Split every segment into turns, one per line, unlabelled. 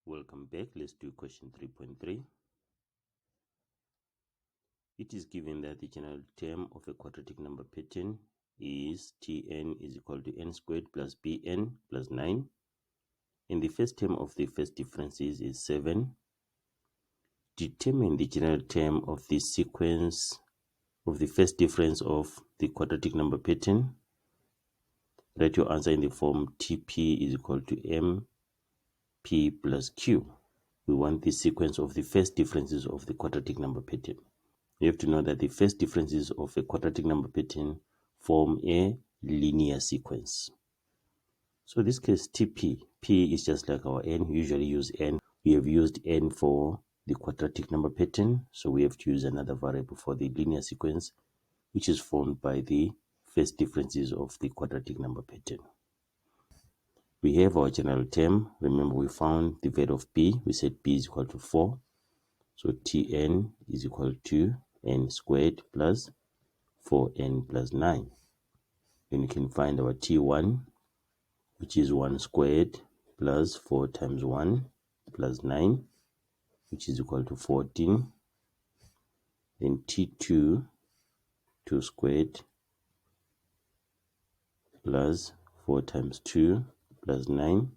Welcome back. Let's do question 3.3. It is given that the general term of a quadratic number pattern is Tn is equal to n squared plus bn plus 9. And the first term of the first differences is 7. Determine the general term of the sequence of the first difference of the quadratic number pattern. Write your answer in the form Tp is equal to mp plus q. We want the sequence of the first differences of the quadratic number pattern. You have to know that the first differences of a quadratic number pattern form a linear sequence. So in this case, Tp, p is just like our n. We usually use n. We have used n for the quadratic number pattern, so we have to use another variable for the linear sequence, which is formed by the first differences of the quadratic number pattern. We have our general term. Remember, we found the value of p. We said p is equal to 4. So Tn is equal to n squared plus 4n plus 9. Then you can find our T1, which is 1 squared plus 4 times 1 plus 9, which is equal to 14. Then T2, 2 squared plus 4 times 2 plus 9,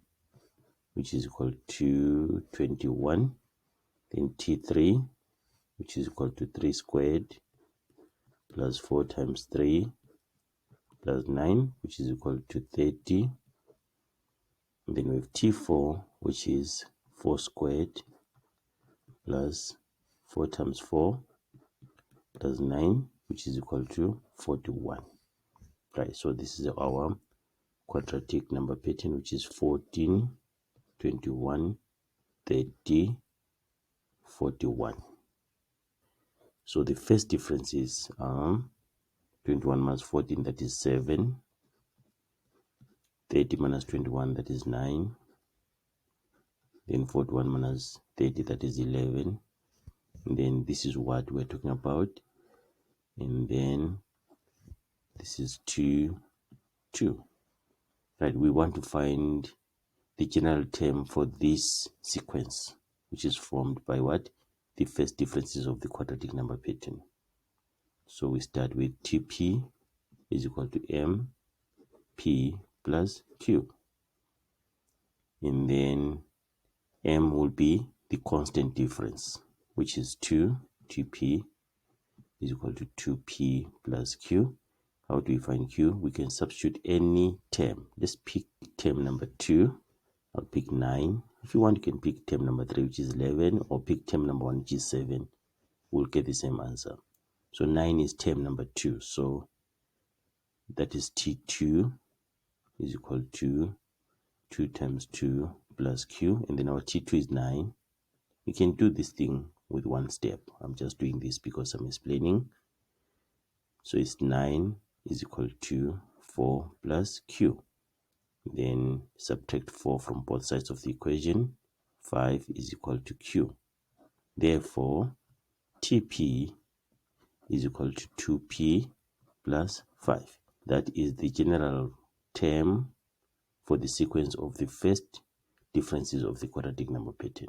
which is equal to 21. Then T3, which is equal to 3 squared plus 4 times 3 plus 9, which is equal to 30. And then we have T4, which is 4 squared plus 4 times 4 plus 9, which is equal to 41. Right, so this is our quadratic number pattern, which is 14, 21, 30, 41. So the first difference is 21 minus 14, that is 7. 30 minus 21, that is 9. Then 41 minus 30, that is 11. And then this is what we're talking about. And then this is 2, 2. Right, we want to find the general term for this sequence, which is formed by what? The first differences of the quadratic number pattern. So we start with Tp is equal to m p plus q. And then m will be the constant difference, which is 2. Tp is equal to 2p plus q. How do we find q? We can substitute any term. Let's pick term number 2. I'll pick 9. If you want, you can pick term number 3, which is 11, or pick term number 1, which is 7. We'll get the same answer. So 9 is term number 2. So that is T2 is equal to 2 times 2 plus q. And then our T2 is 9. You can do this thing with one step. I'm just doing this because I'm explaining. So it's 9 is equal to 4 plus q. Then subtract 4 from both sides of the equation. 5 is equal to q. Therefore, Tp is equal to 2p plus 5. That is the general term for the sequence of the first differences of the quadratic number pattern.